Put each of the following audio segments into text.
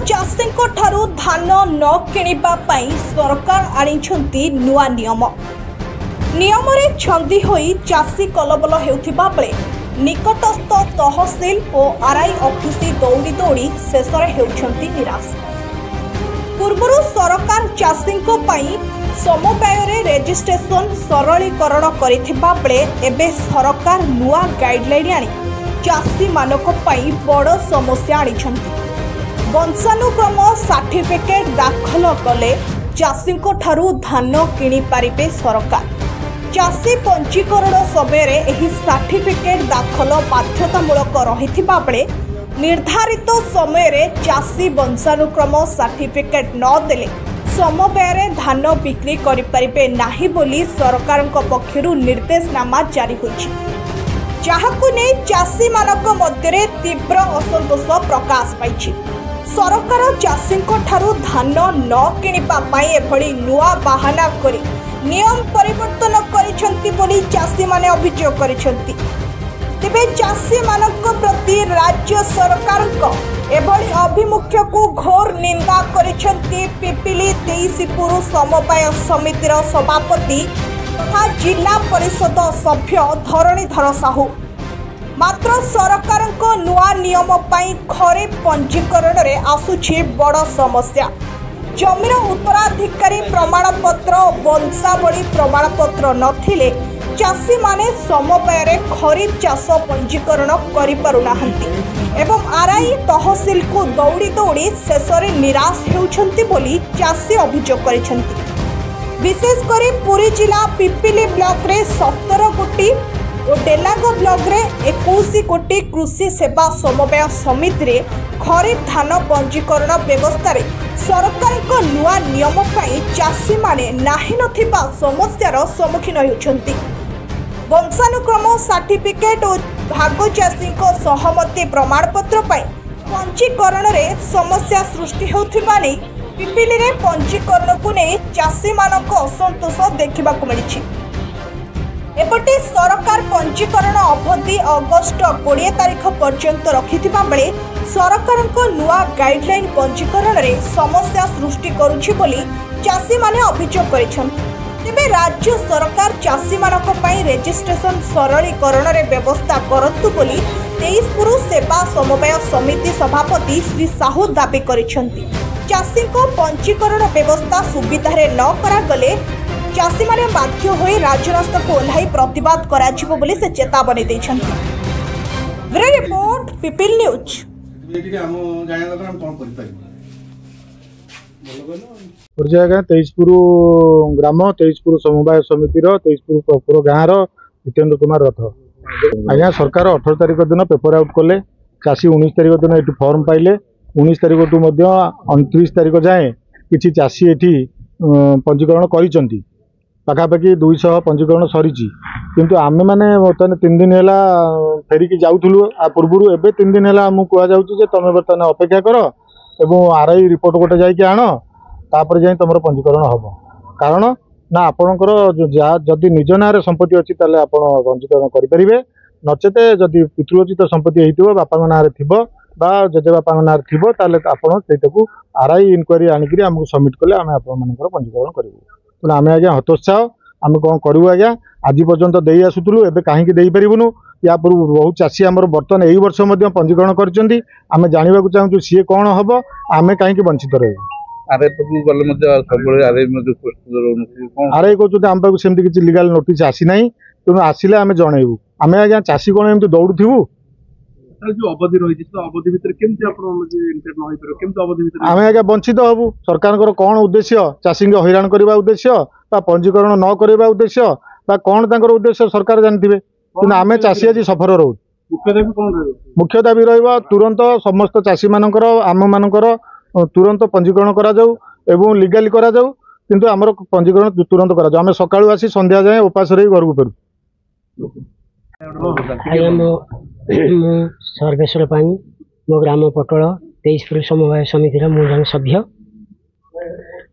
चाषी धान न किणवा सरकार आनिछंती नुआ नियम रे छंदी होई चाषी कलबल हेउथिबा बेले निकटस्थ तहसील और आरआई ऑफिस दौड़ी दौड़ी शेष हेउछंती निराश। पूर्वरु सरकार चाषी समवाय रेजिस्ट्रेशन सरलीकरण करिथिबा बेले एबे सरकार नुआ गाइडलाइन आनी चाषी मानक पई बड़ समस्या आनिछंती। वंशानुक्रम सर्टिफिकेट दाखल कले चाषी धान किणी पारिबे सरकार। चाषी पंजीकरण समय एही सर्टिफिकेट दाखल बाध्यतामूलक रहिथिबा बेले निर्धारित समय चाषी वंशानुक्रम सर्टिफिकेट न देले समवाय धान बिक्री करि परिबे नाही बोली सरकारक पक्षरु निर्देशनामा जारी होइछि, जहाकु नै चाषी मानक मध्यरे तीव्र असंतोष प्रकाश पाइछि। सरकार चाषी धान न किणवा पाई एभली नुआ बाहाना करी नियम परिवर्तन करिसेंती बोली चाषी माने अभियोग करिसेंती। तेबे चाषी मानक प्रति राज्य सरकार एभली अभिमुख्य को घोर निंदा करिसेंती पिपिली 23 समवाय समितिर सभापति तथा जिला परिषद सभ्य धरणीधर साहू। मात्र सरकार नुआ नियम पाई खरीफ पंजीकरण रे आसुछि बड़ समस्या। जमीर उत्तराधिकारी प्रमाणपत्र वंशावली प्रमाणपत्र नथिले चाषी माने समवाय रे खरीफ चाष पंजीकरण करि पारुनाहंती एवं आरआई तहसील को दौड़ी दौड़ी शेष निराश हेउछंती बोली चाषी अभियोग करिसेंती। विशेषकर पुरी जिला पिपिली ब्लॉक रे 17 कोटी और डेलांग ब्लॉक रे 21 कोटी कृषि सेवा समवाय समिति रे खरीफ धान पंजीकरण व्यवस्था रे सरकार को नुआ नियम पाई चाषी माने नाही नथिबा समस्यार सम्मुखीन होउछंती। वंशानुक्रम सर्टिफिकेट और भाग चाषी को सहमति प्रमाणपत्र पाई पंजीकरण रे समस्या सृष्टि होउथिबा नै पिपिली रे पंजीकरण को नै चाषी मानक असंतोष देखिबा को मिलिछि। एपटे सरकार पंजीकरण अवधि अगस्ट 20 तारिख पर्यंत रखिथिबा बेले सरकार को नुआ गाइडलाइन पंजीकरण रे समस्या सृष्टि करुछि बोली चाषी माने अभियोग करिछन्ति। तेबे राज्य सरकार चाषी मानक पई रजिस्ट्रेशन सरलीकरण रे व्यवस्था करतु बोली 23 सेवा समवाय समिति सभापति श्री साहू दाबी करिछन्ति। चाषी को पंजीकरण व्यवस्था सुविधा रे न करा गले चाषी माने बाध्य होई राजरास्ता को ओह्लाई प्रतिवाद कराजिबो बोली से चेतावनी दैछन्ति। Bureau report people news. पर्याय 23 ग्राम 23 समवाय समितिर 23 प्रपर गाँव जितेन्द्र कुमार रथ आज्ञा सरकार 18 तारिख दिन पेपर आउट कले। चाषी 19 तारिख दिन ये फॉर्म पाइले। 19 तारिख टू 29 तारिख जाए किसी चाषी ये पंजीकरण कर पाखापाखि 200 पंजीकरण सरी किंतु आमे माने बर्तमान 3 दिन है फेरिकी जाऊलु आ पूर्व एवं 3 दिन है आमको कहुचे तुम बर्तमान अपेक्षा कर एवं आरआई रिपोर्ट गोटे जाकि आण तापर जाए तुम पंजीकरण हम कारण ना आपणकर जदि निज ना संपत्ति अच्छी ताले आप पंजीकरण करेंगे नचेत जदि पितृचित संपत्ति हो बापा ना बा जजे बापा ना आपको आरआई इनक्वारी आणिक आमको सबमिट कले आम आपर पंजीकरण करूँ। तेना आम आज्ञा हतोत्साह आम कौन करूँ आज्ञा आज पर्यंत दे आसुलु एवं कहीं पारूँ या पूर्व बहुत चाषी आम बर्तमान यही वर्ष पंजीकरण करछंती आम जानवा चाहूँ सी कौन हम आम कहीं वंचित रही आरआई कहते आम पाक सेमती किसी लीगल नोटिस आसी ना तेणु आसिले आम जनइबू आम आज्ञा चाषी कौन एमती दौड़ू जो अवधि रही अवधि भितर आम आज्ञा वंचित हबू। सरकार कौन उद्देश्य चाषी हैरान करने उद्देश्य पंजीकरण न करने उद्देश्य कौन उद्देश्य सरकार जानते कि आम चाषी आज सफर रो मुख्य दाबी रहा तुरंत समस्त चाषी मानकर आम मानकर तुरंत पंजीकरण करा जाऊ एवं लीगाली करा जाऊ किंतु आमर पंजीकरण तुरंत करा जाऊ आम सकाळू आसी संध्या जाए उपास रही घर को फेरू। सर्वेश्वर पाणी मो ग्राम पटल 23 समवाय समितिर मु जन सभ्य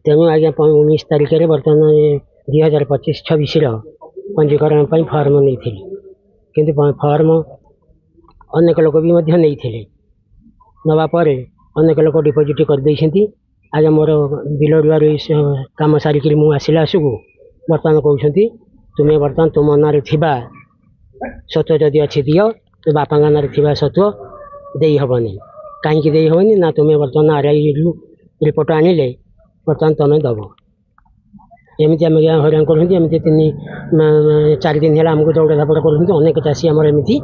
तेणु आज्ञा 19 तारिख में बर्तमान 2025-26 पंजीकरण फॉर्म नहीं किंतु फॉर्म अनेक लोक भी नहीं नवा अनेक लोक डिपोजिट करदे आज मोर बिल रुआर कम सारिक मुझे आसू बर्तमान कहते तुम्हें बर्तमान तुम नारे थिबा सत्व जदि अच्छी दियो तो बापा नारे थिबा सत्व दे हेनी कहीं दे हेनी ना तुम्हें बर्तमान आरआई रिपोर्ट आनिले बर्तमान तुम्हें दब एमती आम हईराण करमती 4 दिन है आमको दौड़ धापड़ कर अनेक चाषी आम एमती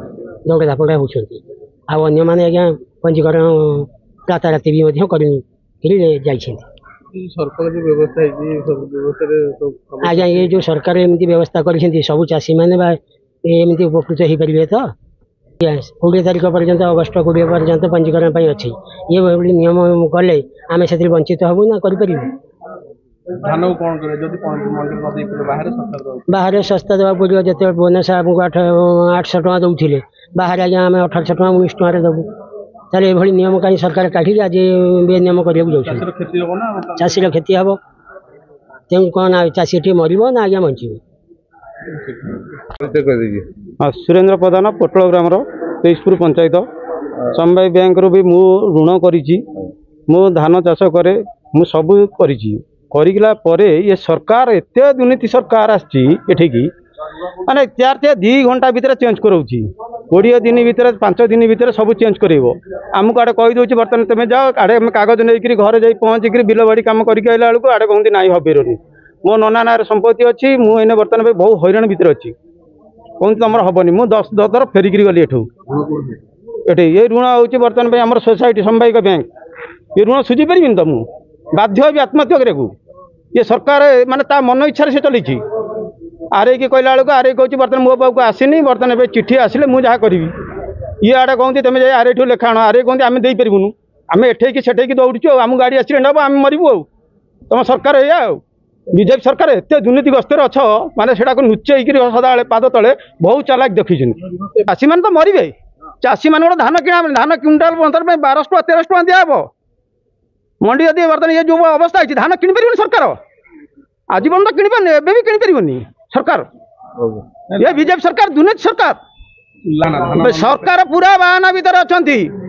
दौड़ धापड़ होती आउ मैंने आज्ञा पंजीकरण राताराति भी कर सरकार जो व्यवस्था व्यवस्था आज्ञा ये जो सरकार एमती व्यवस्था कर सब चाषी मैंने एमती उपकृत हो पारे तो 20 तारीख पर्यंत अगस्ट 20 पर्यंत पंजीकरण अच्छी ये भाई नियम कले आम से वंचित हबू ना कर धान को कौन करे जदि मंडी बाहर सस्ता देवा पड़ो जो भुवनेश्वर आमको 800 टଙ୍କା दौले बाहर आज्ञा आम 1800 टଙ୍କା 19 टଙ୍କା देवु ताले ये नियम कहीं सरकार काटिक आज बे नियम करने चाषीर क्षति हम तेणु कौन चाषी मरब ना आज्ञा बंचब सुरेंद्र प्रधान पोटल ग्राम तेजपुर पंचायत समबाय बैंक रू भी मु ऋण करी मु धान चाष करे मु सब करिला ये सरकार एत दुर्नीति सरकार आठिकी माने 2 घंटा भितर चेंज करोची 20 दिन भितर 5 दिन भितर सब चेंज करेबो आमको आड़े कही दौर बर्तमान तुम जाओ आड़े कागज नहीं घर जा पहुँचिक बिल बाड़ी कम करके आइला बेलू आड़े कहते ना हबेरनी मो नना ना संपत्ति अच्छी मुझे बर्तमान बहुत हईराण भितर अच्छी कहते तुम हेनी मुझे 10 थर फेरिक गली ये ये ऋण हूँ बर्तमान आम सोसाइटी सामुदायिक बैंक ये ऋण सुझी पारि तो मुझे बाध्य भी आत्महत्या करने ये सरकार माने ता मन इच्छा से चली आरआई की कहला बेलू आरआई कहूँ बर्तमान मो पाक आसनी बर्तमान चिठी आसिले मुझे जहाँ करी ये आड़े कहते तुम जाए आरआई ठू लेखा आण आरआई कहते आम देपारूँ आम एठेकी सेठेकी दौड़ू आम गाड़ी एक्सीडेंट हम आम मरबू तुम सरकार या बीजेपी सरकार एत दुर्नीतिग्रस्त अच्छ माने से लुचेक सदा पाद तले बहुत चालाक देखी चाषी मैंने तो मरवे चाषी मान धान किणा धान क्विंटाल 1200 टଙ୍କା 1300 टଙ୍କା दिहब मंडी यदि बर्तमान ये जो अवस्था है धान किणी पार सरकार आजीवन तो किणी पारे एवं भी किणी पार सरकार ये बीजेपी सरकार दुर्नीति सरकार सरकार पूरा बाहाना भितर अच्छा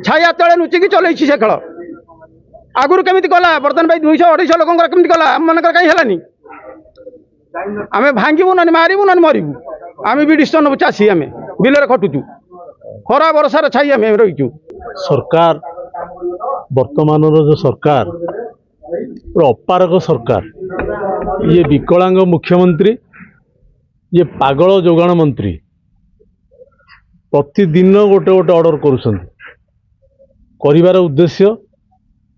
छाया तले लुचिकी चल से खेल आगुरी केमी कला बर्तमान भाई 200-250 लोक केमी कला आम मन कहीं है आम भांगू ना मारू ना मरबू आम भी डिसीजन नबू चाषी आम बिलर खटुचु खरा बरसार छाई आम रहीचु सरकार वर्तमान जो सरकार अपारक सरकार ये विकलांग मुख्यमंत्री ये पागल जोगाण मंत्री प्रतिदिन गोटे गोटे ऑर्डर कर उद्देश्य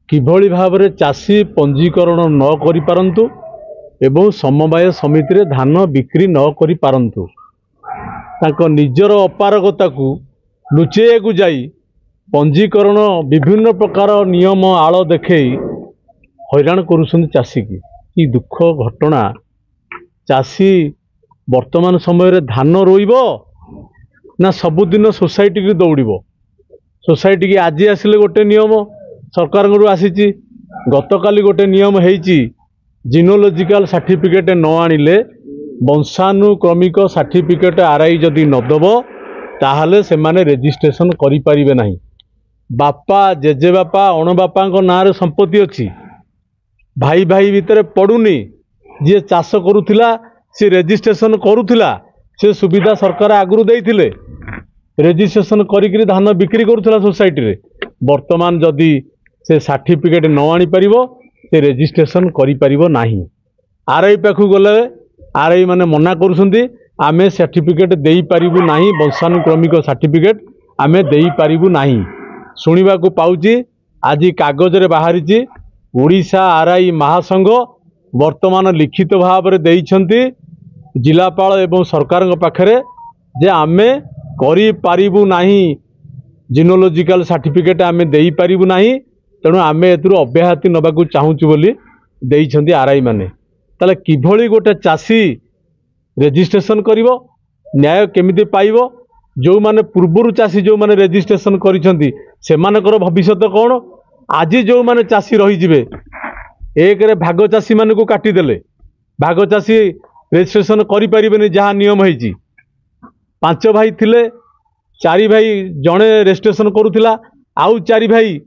किभली भाव में चाषी पंजीकरण न करि पारंतु एवं समवाय समिति रे धान बिक्री न करि पारंतु ताको निजर अपारगता को लुचेया को जाई पंजीकरण विभिन्न प्रकार नियम आड़ देखे हैरान करुछन चाषी की दुख घटना चाषी वर्तमान समय धान रोइब ना सबुदिन सोसाइटी की दौड़ सोसाइटी की आज आसिले गोटे नियम सरकार आसी गतकाली गोटे नियम है जिनोलॉजिकल सर्टिफिकेट न आनिले वंशानुक्रमिक सर्टिफिकेट आरआई जदि नदब ताहले से माने रेजिस्ट्रेशन करि परिबे नहीं बापा जेजे बापा अण बापा ना रे संपत्ति अच्छी भाई भाई भितर पड़ुनी जी चाष करुला सी रेजिस्ट्रेशन करुला से सुविधा सरकार आगु देइथिले रेजिस्ट्रेशन करिकरी धान बिक्री करुला सोसाइटी रे वर्तमान जदि से सर्टिफिकेट न आनी परिबो से रेजिस्ट्रेशन करि परिबो नाही आरआई पाखु गले आरआई माने मना करुछंती आमे सर्टिफिकेट देई परिबु नाही वंशानुक्रमिक सर्टिफिकेट आमे देई परिबु नाही सुनिबा को पाउची आज कागज रे बाहरिची ओडिशा आरआई महासंघ वर्तमान लिखित भाव में देइछंती जिलापाल एवं सरकार पाखरे जे आमे करि पारिबु नाही जिनोलॉजिकल सर्टिफिकेट आमे देई पारिबु नाही तेणु आमे एतुरु अब्याहति नबाकू चाहूचु बोली देइछंती आरआई माने ताले किभली गोटे चाषी रेजिस्ट्रेशन करिवो न्याय केमिति पाइबो जो माने पूर्वरु चाषी जो माने रेजिस्ट्रेशन करिसंती सेमानकर भविष्यत कौन आज जो माने चाषी रही जिवे एक रे भाग चाषी मान को काटी देले भाग चाषी रेजिस्ट्रेशन करि परिबेनी जहाँ नियम है 5 भाई थिले 4 भाई जड़े रेजिस्ट्रेशन करुला आउ 4 भाई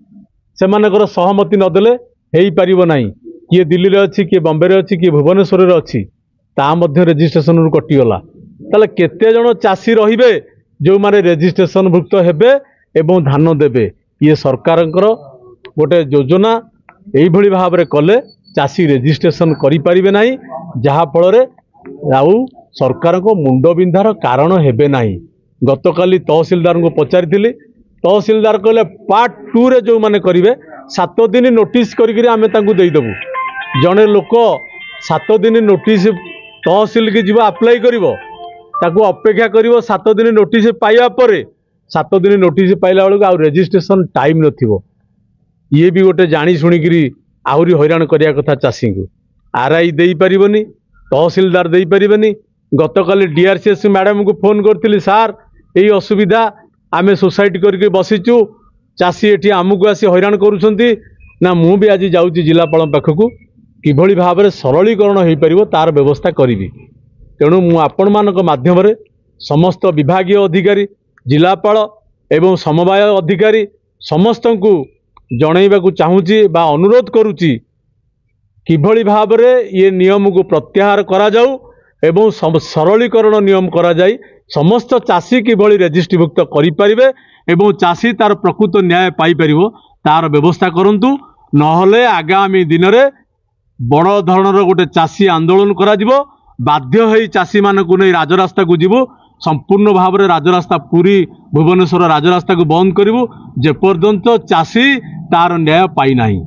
ସେମାନଙ୍କର ସହମତି ନଦେଲେ ହେଇପାରିବ ନାହିଁ। କିଏ ଦିଲ୍ଲୀରେ ଅଛି, କିଏ ବମ୍ବେରେ ଅଛି, କିଏ ଭୁବନେଶ୍ୱରରେ ଅଛି, ତା ମଧ୍ୟ ରେଜିଷ୍ଟ୍ରେସନରୁ କଟିଗଲା। ତାହେଲେ କେତେଜଣ ଚାଷୀ ରହିବେ ଯେଉଁମାନେ ରେଜିଷ୍ଟ୍ରେସନଭୁକ୍ତ ହେବେ ଏବଂ ଧାନ ଦେବେ? ଇଏ ସରକାରଙ୍କର ଗୋଟେ ଯୋଜନା। এইଭଳି ଭାବରେ କଲେ ଚାଷୀ ରେଜିଷ୍ଟ୍ରେସନ କରିପାରିବେ ନାହିଁ, ଯାହାଫଳରେ ଆଉ ସରକାରଙ୍କ ମୁଣ୍ଡବିନ୍ଧାର କାରଣ ହେବେ ନାହିଁ। ଗତକାଲି ତହସିଲଦାରଙ୍କୁ ପଚାରିଥିଲି, ତହସିଲଦାର କହିଲେ ପାର୍ଟ 2ରେ ଯେଉଁମାନେ କରିବେ 7 ଦିନ ନୋଟିସ୍ କରିକି ଆମେ ତାଙ୍କୁ ଦେଇଦେବୁ। ଜଣେ ଲୋକ 7 ଦିନ ନୋଟିସ୍ ତହସିଲକୁ ଯିବ, ଆପ୍ଲାଏ କରିବ, ତାକୁ ଅପେକ୍ଷା କରିବ 7 ଦିନ ନୋଟିସ୍ ପାଇବା ପରେ, 7 ଦିନ ନୋଟିସ୍ ପାଇଲା ବେଳକୁ ଆଉ ରେଜିଷ୍ଟ୍ରେସନ ଟାଇମ୍ ନଥିବ। ଇଏ ବି ଗୋଟେ ଜାଣି ଶୁଣିକିରି ଆହୁରି ହଇରାଣ କରିବା କଥା ଚାଷୀଙ୍କୁ। RI ଦେଇପାରିବନି, ତହସିଲଦାର ଦେଇପାରିବେନି। ଗତକାଲି DRCS ମ୍ୟାଡ଼ାମକୁ ଫୋନ୍ କରିଥିଲି, ସାର୍ ଏଇ ଅସୁବିଧା, ଆମେ ସୋସାଇଟି କରିକି ବସିଛୁ, ଚାଷୀ ଏଠି ଆମକୁ ଆସି ହଇରାଣ କରୁଛନ୍ତି। ନା ମୁଁ ବି ଆଜି ଯାଉଛି ଜିଲ୍ଲାପାଳଙ୍କ ପାଖକୁ, କିଭଳି ଭାବରେ ସରଳୀକରଣ ହୋଇପାରିବ ତାର ବ୍ୟବସ୍ଥା କରିବି। ତେଣୁ ମୁଁ ଆପଣମାନଙ୍କ ମାଧ୍ୟମରେ ସମସ୍ତ ବିଭାଗୀୟ ଅଧିକାରୀ, ଜିଲ୍ଲାପାଳ ଏବଂ ସମବାୟ ଅଧିକାରୀ ସମସ୍ତଙ୍କୁ ଜଣାଇବାକୁ ଚାହୁଁଛି ବା ଅନୁରୋଧ କରୁଛି, କିଭଳି ଭାବରେ ଇଏ ନିୟମକୁ ପ୍ରତ୍ୟାହାର କରାଯାଉ ଏବଂ ସରଳୀକରଣ ନିୟମ କରାଯାଇ ସମସ୍ତ ଚାଷୀ କିଭଳି ରେଜିଷ୍ଟ୍ରିଭୁକ୍ତ କରିପାରିବେ ଏବଂ ଚାଷୀ ତାର ପ୍ରକୃତ ନ୍ୟାୟ ପାଇପାରିବ ତାର ବ୍ୟବସ୍ଥା କରନ୍ତୁ। ନହେଲେ ଆଗାମୀ ଦିନରେ ବଡ଼ ଧରଣର ଗୋଟେ ଚାଷୀ ଆନ୍ଦୋଳନ କରାଯିବ। ବାଧ୍ୟ ହୋଇ ଚାଷୀମାନଙ୍କୁ ନେଇ ରାଜରାସ୍ତାକୁ ଯିବୁ, ସମ୍ପୂର୍ଣ୍ଣ ଭାବରେ ରାଜରାସ୍ତା, ପୁରୀ ଭୁବନେଶ୍ୱର ରାଜରାସ୍ତାକୁ ବନ୍ଦ କରିବୁ, ଯେପର୍ଯ୍ୟନ୍ତ ଚାଷୀ ତାର ନ୍ୟାୟ ପାଇନାହିଁ।